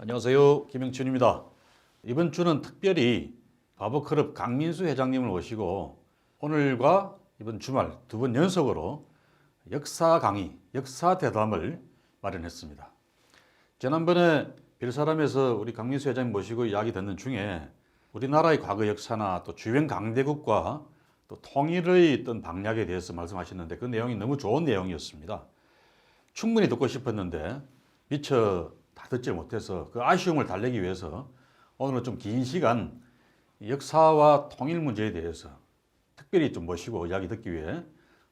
안녕하세요. 김영춘입니다. 이번 주는 특별히 바보클럽 강민수 회장님을 모시고 오늘과 이번 주말 두 번 연속으로 역사 강의, 역사 대담을 마련했습니다. 지난번에 별사람에서 우리 강민수 회장님 모시고 이야기 듣는 중에 우리나라의 과거 역사나 또 주변 강대국과 또 통일의 어떤 방향에 대해서 말씀하셨는데 그 내용이 너무 좋은 내용이었습니다. 충분히 듣고 싶었는데 미처 다 듣지 못해서 그 아쉬움을 달래기 위해서 오늘은 좀 긴 시간 역사와 통일 문제에 대해서 특별히 좀 모시고 이야기 듣기 위해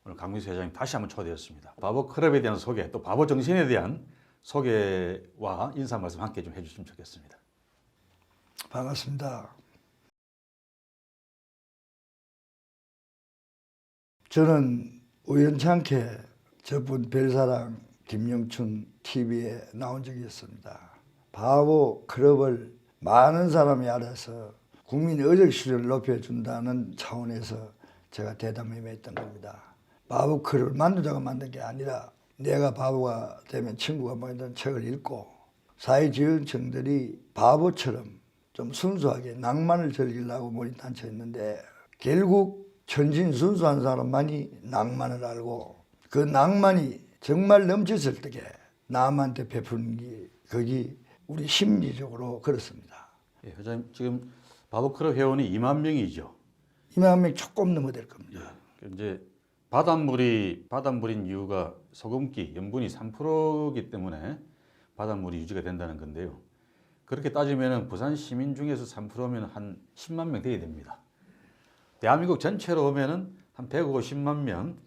오늘 강민수 회장님 다시 한번 초대했습니다. 바보클럽에 대한 소개, 또 바보 정신에 대한 소개와 인사 말씀 함께 좀 해주시면 좋겠습니다. 반갑습니다. 저는 우연찮게 저분 별사랑 김영춘 TV에 나온 적이 있습니다. 바보 클럽을 많은 사람이 알아서 국민 의식수를 높여준다는 차원에서 제가 대담에 임했던 겁니다. 바보 클럽을 만두자가 만든 게 아니라 내가 바보가 되면 친구가 만든 책을 읽고 사회지원층들이 바보처럼 좀 순수하게 낭만을 즐기려고 모임단체였는데 결국 천진순수한 사람만이 낭만을 알고 그 낭만이 정말 넘쳤을 때에 남한테 베푸는 게 거기 우리 심리적으로 그렇습니다. 예, 회장님 지금 바보클럽 회원이 2만 명이죠. 2만 명 조금 넘어 될 겁니다. 예, 이제 바닷물인 이유가 소금기, 염분이 3%이기 때문에 바닷물이 유지가 된다는 건데요. 그렇게 따지면 부산 시민 중에서 3%면 한 10만 명 되게 됩니다. 대한민국 전체로 보면은 한 150만 명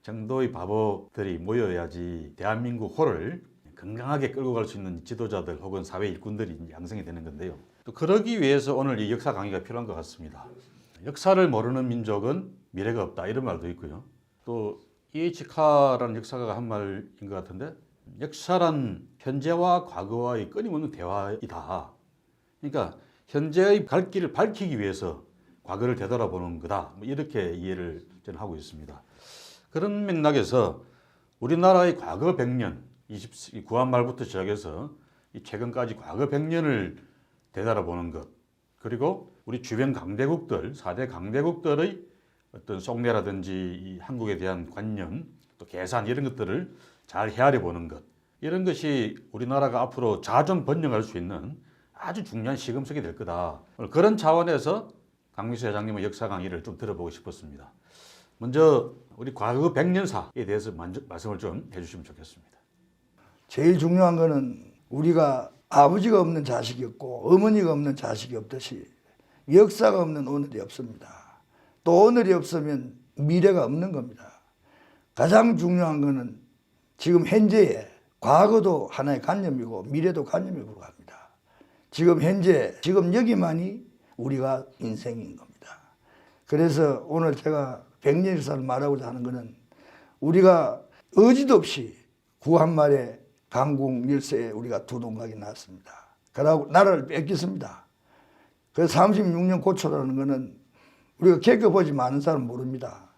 정도의 바보들이 모여야지 대한민국 호를 건강하게 끌고 갈 수 있는 지도자들 혹은 사회 일꾼들이 양성이 되는 건데요. 또 그러기 위해서 오늘 이 역사 강의가 필요한 것 같습니다. 역사를 모르는 민족은 미래가 없다 이런 말도 있고요. 또 E.H. 카라는 역사가가 한 말인 것 같은데 역사란 현재와 과거와의 끊임없는 대화이다. 그러니까 현재의 갈 길을 밝히기 위해서 과거를 되돌아보는 거다. 이렇게 이해를 저는 하고 있습니다. 그런 맥락에서 우리나라의 과거 100년, 구한 말부터 시작해서 최근까지 과거 100년을 되돌아보는 것, 그리고 우리 주변 강대국들, 4대 강대국들의 어떤 속내라든지 이 한국에 대한 관념, 또 계산 이런 것들을 잘 헤아려 보는 것, 이런 것이 우리나라가 앞으로 자존 번영할 수 있는 아주 중요한 시금석이 될 거다. 그런 차원에서 강민수 회장님의 역사 강의를 좀 들어보고 싶었습니다. 먼저 우리 과거 100년사에 대해서 먼저 말씀을 좀 해주시면 좋겠습니다. 제일 중요한 거는 우리가 아버지가 없는 자식이 없고 어머니가 없는 자식이 없듯이 역사가 없는 오늘이 없습니다. 또 오늘이 없으면 미래가 없는 겁니다. 가장 중요한 거는 지금 현재에 과거도 하나의 관념이고 미래도 관념에 불과합니다. 지금 현재, 지금 여기만이 우리가 인생인 겁니다. 그래서 오늘 제가 100년 역사를 말하고자 하는 것은 우리가 의지도 없이 구한말에 강국 열세에 우리가 두동강이 나왔습니다. 그러고 나라를 뺏겼습니다. 그래서 36년 고초라는 것은 우리가 겪어보지 많은 사람은 모릅니다.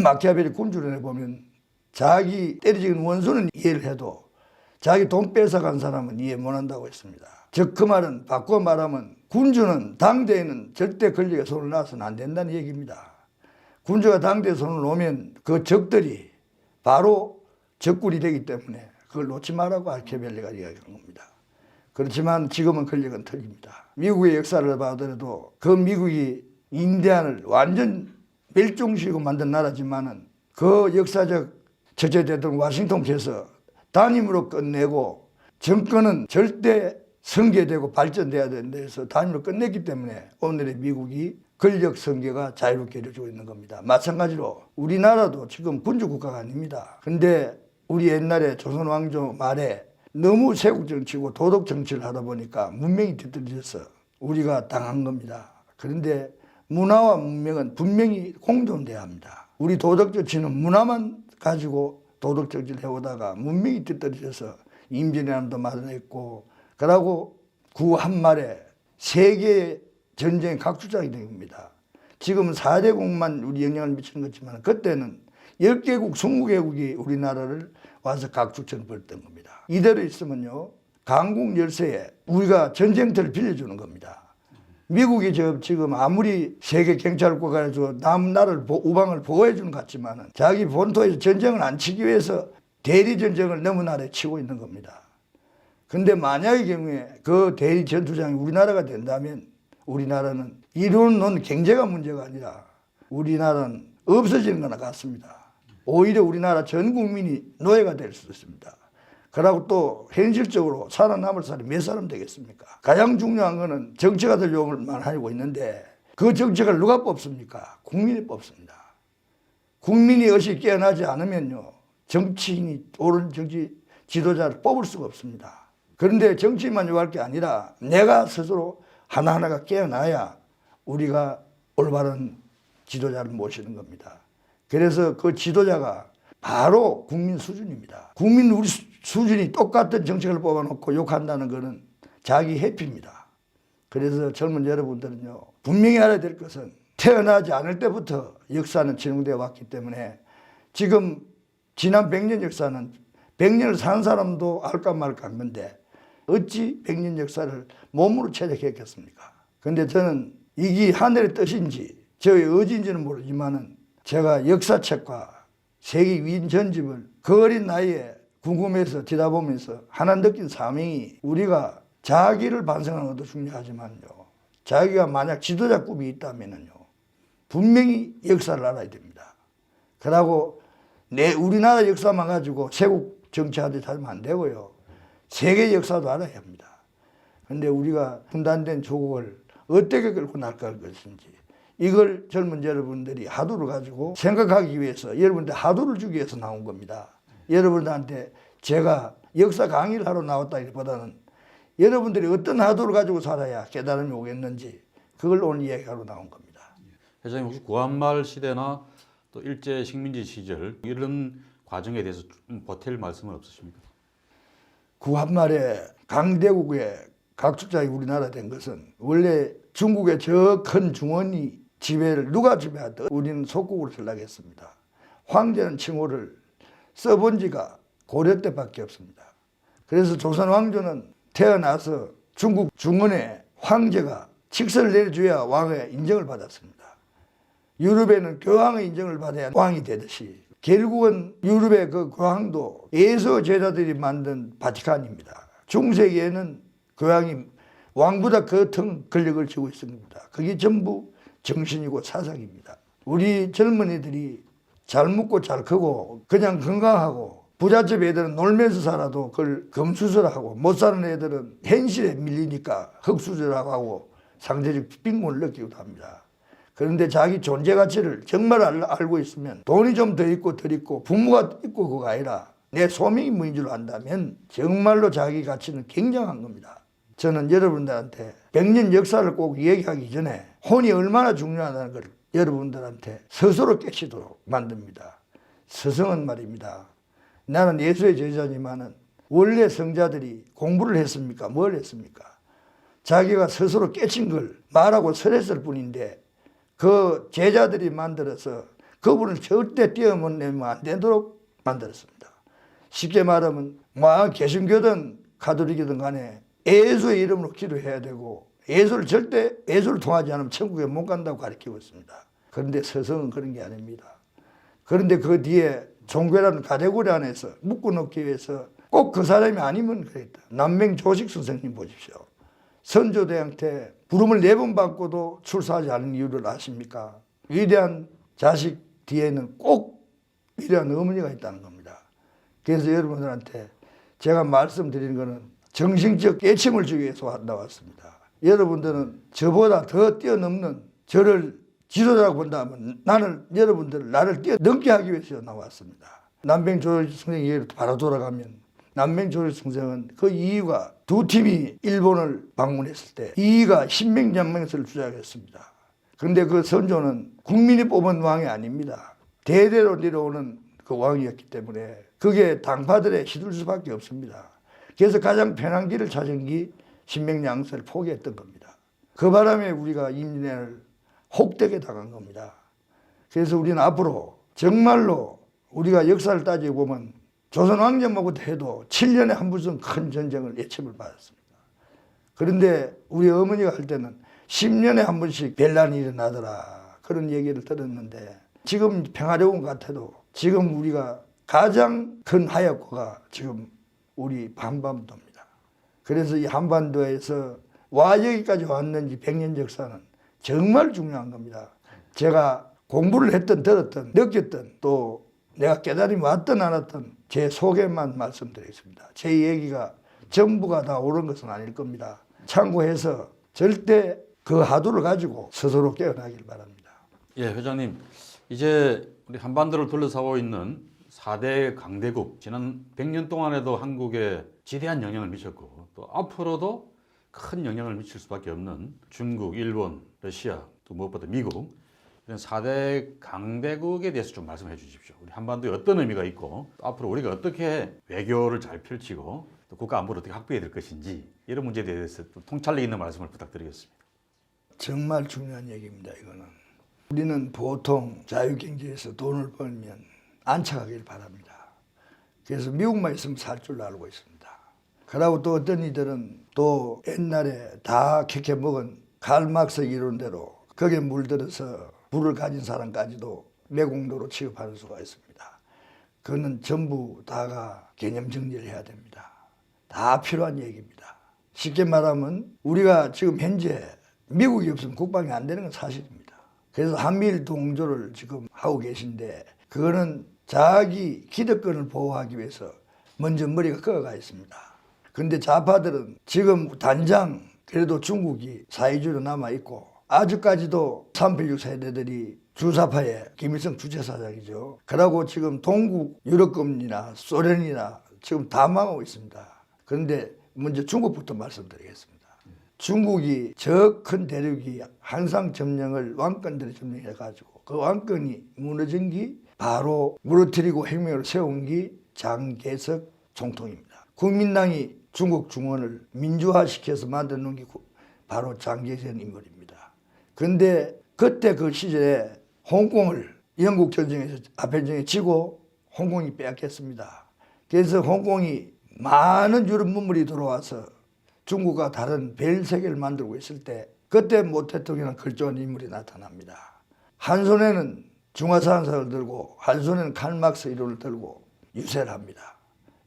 마키아벨리 군주론에 보면 자기 때려진 원수는 이해를 해도 자기 돈 뺏어간 사람은 이해 못한다고 했습니다. 즉 그 말은 바꿔 말하면 군주는 당대에는 절대 권력에 손을 놔서는 안 된다는 얘기입니다. 군주가 당대에 손을 놓으면 그 적들이 바로 적군이 되기 때문에 그걸 놓지 말라고 마키아벨리가 이야기한 겁니다. 그렇지만 지금은 권력은 틀립니다. 미국의 역사를 봐더라도 그 미국이 인디안을 완전 멸종시키고 만든 나라지만은 그 역사적 첫째 대통령 워싱턴께서 단임으로 끝내고 정권은 절대 성계되고 발전돼야 된다 해서 단임으로 끝냈기 때문에 오늘의 미국이 권력 성계가 자유롭게 이루어지고 있는 겁니다. 마찬가지로 우리나라도 지금 군주국가가 아닙니다. 근데 우리 옛날에 조선 왕조 말에 너무 세국 정치고 도덕 정치를 하다 보니까 문명이 뒤떨어져서 우리가 당한 겁니다. 그런데 문화와 문명은 분명히 공존돼야 합니다. 우리 도덕 정치는 문화만 가지고 도덕 정치를 해오다가 문명이 뒤떨어져서 임진왜란도 마련했고 그러고 구한말에 세계 전쟁의 각주장이 된 겁니다. 지금은 4대국만 우리 영향을 미치는 거지만 그때는 10개국, 20개국이 우리나라를 와서 각축처럼 벌던 겁니다. 이대로 있으면요 강국 열세에 우리가 전쟁터를 빌려주는 겁니다. 미국이 지금 아무리 세계 경찰국가 가지고 나라를 우방을 보호해 주는 것 같지만은 자기 본토에서 전쟁을 안 치기 위해서 대리 전쟁을 너무 나라에 치고 있는 겁니다. 근데 만약의 경우에 그 대리 전투장이 우리나라가 된다면 우리나라는 이루는 논 경제가 문제가 아니라 우리나라는 없어지는 거나 같습니다. 오히려 우리나라 전 국민이 노예가 될 수도 있습니다. 그러고 또 현실적으로 살아남을 사람이 몇 사람 되겠습니까? 가장 중요한 거는 정치가들 욕을만 하고 있는데 그 정책을 누가 뽑습니까? 국민이 뽑습니다. 국민이 어시 깨어나지 않으면요, 정치인이 옳은 정치 지도자를 뽑을 수가 없습니다. 그런데 정치인만 요구할 게 아니라 내가 스스로 하나하나가 깨어나야 우리가 올바른 지도자를 모시는 겁니다. 그래서 그 지도자가 바로 국민 수준입니다. 국민 우리 수준이 똑같은 정책을 뽑아놓고 욕한다는 것은 자기 회피입니다. 그래서 젊은 여러분들은요, 분명히 알아야 될 것은 태어나지 않을 때부터 역사는 진행되어 왔기 때문에 지금 지난 100년 역사는 100년을 산 사람도 알까 말까 한 건데 어찌 100년 역사를 몸으로 체득했겠습니까? 근데 저는 이게 하늘의 뜻인지 저의 의지인지는 모르지만은 제가 역사책과 세계 위인 전집을 그 어린 나이에 궁금해서 뒤다보면서 하나 느낀 사명이 우리가 자기를 반성하는 것도 중요하지만요, 자기가 만약 지도자 꿈이 있다면요, 분명히 역사를 알아야 됩니다. 그러고 우리나라 역사만 가지고 세국 정치하듯이 하면 안 되고요, 세계 역사도 알아야 합니다. 그런데 우리가 분단된 조국을 어떻게 끌고 나갈 것인지 이걸 젊은 여러분들이 하도를 가지고 생각하기 위해서 여러분들 하도를 주기 위해서 나온 겁니다. 여러분들한테 제가 역사 강의를 하러 나왔다기보다는 여러분들이 어떤 하도를 가지고 살아야 깨달음이 오겠는지 그걸 오늘 이야기하러 나온 겁니다. 회장님, 혹시 구한말 시대나 또 일제 식민지 시절 이런 과정에 대해서 좀 보탤 말씀은 없으십니까? 구한말에 강대국의 각축장이 우리나라 된 것은 원래 중국의 저 큰 중원이 지배를 누가 지배하든 우리는 속국으로 전락했습니다. 황제는 칭호를 써본 지가 고려 때밖에 없습니다. 그래서 조선 왕조는 태어나서 중국 중원의 황제가 칙서를 내려줘야 왕의 인정을 받았습니다. 유럽에는 교황의 인정을 받아야 왕이 되듯이 결국은 유럽의 그 교황도 예수 제자들이 만든 바티칸입니다. 중세기에는 교황이 왕보다 그 등 권력을 쥐고 있습니다. 그게 전부 정신이고 사상입니다. 우리 젊은이들이 잘 먹고 잘 크고 그냥 건강하고 부잣집 애들은 놀면서 살아도 그걸 금수저라고, 못 사는 애들은 현실에 밀리니까 흙수저라고 하고 상대적 빈곤을 느끼기도 합니다. 그런데 자기 존재 가치를 정말 알고 있으면 돈이 좀 더 있고 덜 있고 부모가 있고 그거 아니라 내 소명이 뭐인 줄 안다면 정말로 자기 가치는 굉장한 겁니다. 저는 여러분들한테 100년 역사를 꼭 얘기하기 전에 혼이 얼마나 중요하다는 걸 여러분들한테 스스로 깨치도록 만듭니다. 스승은 말입니다. 나는 예수의 제자지만은 원래 성자들이 공부를 했습니까? 뭘 했습니까? 자기가 스스로 깨친 걸 말하고 설했을 뿐인데 그 제자들이 만들어서 그분을 절대 띄어내면 안 되도록 만들었습니다. 쉽게 말하면 개신교든 가톨릭이든 간에 예수의 이름으로 기도해야 되고 예수를 통하지 않으면 천국에 못 간다고 가르치고 있습니다. 그런데 서성은 그런 게 아닙니다. 그런데 그 뒤에 종교라는 가대고리 안에서 묶어놓기 위해서 꼭 그 사람이 아니면 그랬다. 남맹조식 선생님 보십시오. 선조대한테 부름을 4번 받고도 출사하지 않은 이유를 아십니까? 위대한 자식 뒤에는 꼭 위대한 어머니가 있다는 겁니다. 그래서 여러분들한테 제가 말씀드리는 것은 정신적 깨침을 주기 위해서 나왔습니다. 여러분들은 저보다 더 뛰어넘는 저를 지도자라고 본다면 나를 뛰어넘게 하기 위해서 나왔습니다. 남맹조식 선생 얘기로 바로 돌아가면 남맹조식 선생은 그 이유가 두 팀이 일본을 방문했을 때 이의가 신명장명서를 주장했습니다. 그런데 그 선조는 국민이 뽑은 왕이 아닙니다. 대대로 내려오는 그 왕이었기 때문에 그게 당파들의 시들 수밖에 없습니다. 그래서 가장 편한 길을 찾은 게 신명양서를 포기했던 겁니다. 그 바람에 우리가 임진왜란을 혹되게 당한 겁니다. 그래서 우리는 앞으로 정말로 우리가 역사를 따지고 보면 조선 왕정하고도 해도 7년에 한 번씩 큰 전쟁을 예침을 받았습니다. 그런데 우리 어머니가 할 때는 10년에 한 번씩 변란이 일어나더라 그런 얘기를 들었는데 지금 평화로운 것 같아도 지금 우리가 가장 큰 하역고가 지금 우리 한반도입니다. 그래서 이 한반도에서 와 여기까지 왔는지 100년 역사는 정말 중요한 겁니다. 제가 공부를 했던 들었던 느꼈던 또 내가 깨달음이 왔든 안 왔든 제 소개만 말씀드리겠습니다. 제 얘기가 전부가 다 옳은 것은 아닐 겁니다. 참고해서 절대 그 화두를 가지고 스스로 깨어나길 바랍니다. 예, 회장님. 이제 우리 한반도를 둘러싸고 있는 4대 강대국, 지난 100년 동안에도 한국에 지대한 영향을 미쳤고 또 앞으로도 큰 영향을 미칠 수밖에 없는 중국, 일본, 러시아, 또 무엇보다 미국 이런 4대 강대국에 대해서 좀 말씀해 주십시오. 우리 한반도에 어떤 의미가 있고 또 앞으로 우리가 어떻게 외교를 잘 펼치고 또 국가 안보를 어떻게 확보해야 될 것인지 이런 문제에 대해서 또 통찰력 있는 말씀을 부탁드리겠습니다. 정말 중요한 얘기입니다. 이거는 우리는 보통 자유경제에서 돈을 벌면 안착하길 바랍니다. 그래서 미국만 있으면 살 줄 알고 있습니다. 그러고 또 어떤 이들은 또 옛날에 다 캐캐 먹은 칼막스 이론대로 거기에 물들어서 불을 가진 사람까지도 매국노로 취급하는 수가 있습니다. 그거는 전부 다가 개념 정리를 해야 됩니다. 다 필요한 얘기입니다. 쉽게 말하면 우리가 지금 현재 미국이 없으면 국방이 안 되는 건 사실입니다. 그래서 한미일 동조를 지금 하고 계신데 그거는 자기 기득권을 보호하기 위해서 먼저 머리가 꺾어가 있습니다. 그런데 좌파들은 지금 단장 그래도 중국이 사회주의로 남아있고 아직까지도 386 세대들이 주사파의 김일성 주체사장이죠. 그러고 지금 동국 유럽권이나 소련이나 지금 다 망하고 있습니다. 그런데 먼저 중국부터 말씀드리겠습니다. 중국이 저 큰 대륙이 항상 점령을 왕권들이 점령해가지고 그 왕권이 무너진 게 바로 무너뜨리고 혁명을 세운 게 장개석 총통입니다. 국민당이 중국 중원을 민주화시켜서 만들어 놓은 게 바로 장개석 인물입니다. 그런데 그때 그 시절에 홍콩을 영국 전쟁에서 아편전에 지고 홍콩이 빼앗겼습니다. 그래서 홍콩이 많은 유럽 문물이 들어와서 중국과 다른 벨 세계를 만들고 있을 때 그때 모 대통령이라는 걸쭉한 인물이 나타납니다. 한 손에는 중화사상사를 들고 한 손에는 칼막스 이론을 들고 유세를 합니다.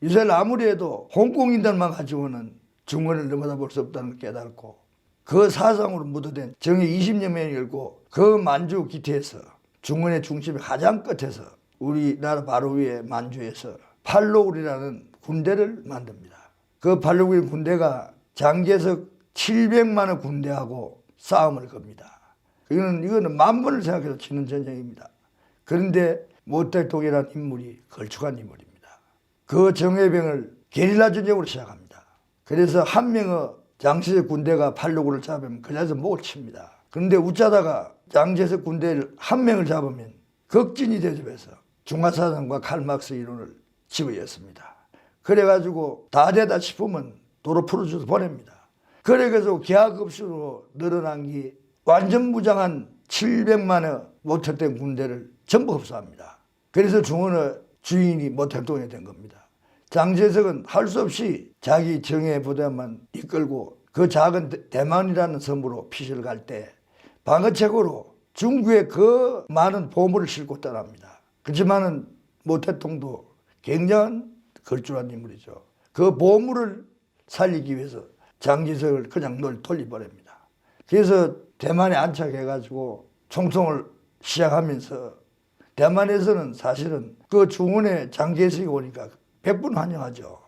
유세를 아무리 해도 홍콩인들만 가지고는 중원을 넘어다 볼 수 없다는 걸 깨닫고 그 사상으로 묻어된 정의 20여 명이 열고 그 만주 기태에서 중원의 중심의 가장 끝에서 우리나라 바로 위에 만주에서 팔로울이라는 군대를 만듭니다. 그 팔로울 군대가 장개석 700만의 군대하고 싸움을 겁니다. 이거는 만번을 생각해서 치는 전쟁입니다. 그런데 모택동이라는 인물이 걸쭉한 인물입니다. 그 정예병을 게릴라 전쟁으로 시작합니다. 그래서 한 명의 장개석 군대가 팔로울을 잡으면 그 자리에서 목을 칩니다. 그런데 웃자다가 장개석 군대를 한 명을 잡으면 극진이 대접해서 중화사상과 칼막스 이론을 집어였습니다. 그래가지고 다 되다 싶으면 도로 풀어줘서 보냅니다. 그래서 기하급수로 늘어난 게 완전 무장한 700만의 모택동 군대를 전부 흡수합니다. 그래서 중원의 주인이 모택동이 된 겁니다. 장제석은 할 수 없이 자기 정예 부대만 이끌고 그 작은 대만이라는 섬으로 피시를 갈 때 방어책으로 중국의 그 많은 보물을 싣고 떠납니다. 그렇지만은 모택동도 굉장한 걸출한 인물이죠. 그 보물을 살리기 위해서 장제석을 그냥 돌려버립니다. 그래서 대만에 안착해가지고 총통을 시작하면서 대만에서는 사실은 그 중원에 장제석이 오니까 100분 환영하죠.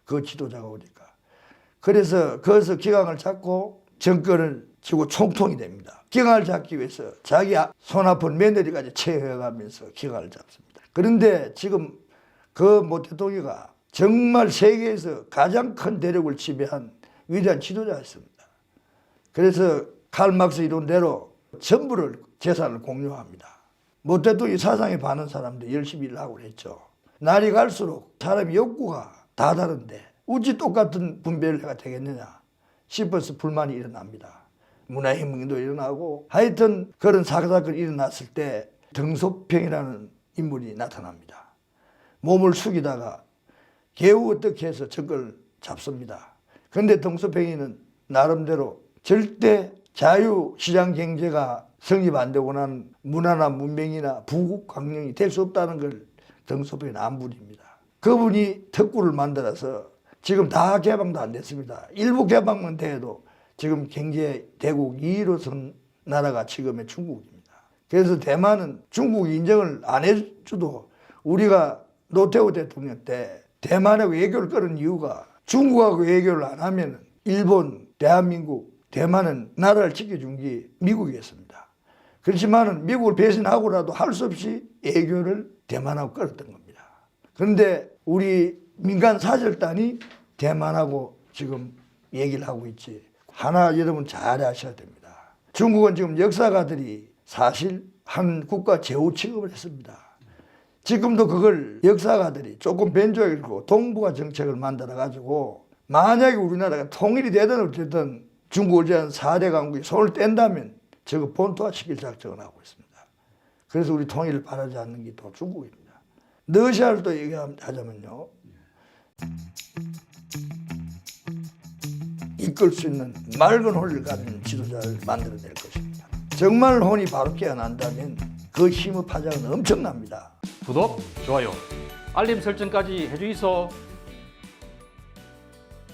그 지도자가 오니까. 그래서 거기서 기강을 잡고 정권을 쥐고 총통이 됩니다. 기강을 잡기 위해서 자기 손 아픈 며느리까지 체해가면서 기강을 잡습니다. 그런데 지금 그 모택동이가 정말 세계에서 가장 큰 대륙을 지배한 위대한 지도자였습니다. 그래서 칼막스 이론대로 전부를 재산을 공유합니다. 모택동이 사상에 반한 사람들 열심히 일을 하고 했죠. 날이 갈수록 사람의 욕구가 다 다른데 어찌 똑같은 분배를 해가 되겠느냐 싶어서 불만이 일어납니다. 문화혁명도 일어나고 하여튼 그런 사건이 일어났을 때 등소평이라는 인물이 나타납니다. 몸을 숙이다가 개우 어떻게 해서 적을 잡습니다. 그런데 덩소팽이는 나름대로 절대 자유시장 경제가 성립 안 되고 난 문화나 문명이나 부국 강령이 될 수 없다는 걸 덩소팽이는 안 부립니다. 그분이 특구를 만들어서 지금 다 개방도 안 됐습니다. 일부 개방만 돼도 지금 경제 대국 2위로 선 나라가 지금의 중국입니다. 그래서 대만은 중국 인정을 안 해줘도 우리가 노태우 대통령 때 대만하고 외교를 끊은 이유가 중국하고 외교를 안 하면 일본, 대한민국, 대만은 나라를 지켜준 게 미국이었습니다. 그렇지만은 미국을 배신하고라도 할 수 없이 외교를 대만하고 끊었던 겁니다. 그런데 우리 민간 사절단이 대만하고 지금 얘기를 하고 있지. 하나 여러분 잘 아셔야 됩니다. 중국은 지금 역사가들이 사실 한 국가 제후 취급을 했습니다. 지금도 그걸 역사가들이 조금 변조하고 동북아 정책을 만들어가지고 만약에 우리나라가 통일이 되든 어쨌든 중국을 제한 4대 강국이 손을 뗀다면 저거 본토화시킬 작정을 하고 있습니다. 그래서 우리 통일을 바라지 않는 게 또 중국입니다. 러시아를 또 얘기하자면요. 이끌 수 있는 맑은 혼을 가진 지도자를 만들어낼 것입니다. 정말 혼이 바로 깨어난다면 그 힘의 파장은 엄청납니다. 구독, 좋아요, 알림 설정까지 해주이소.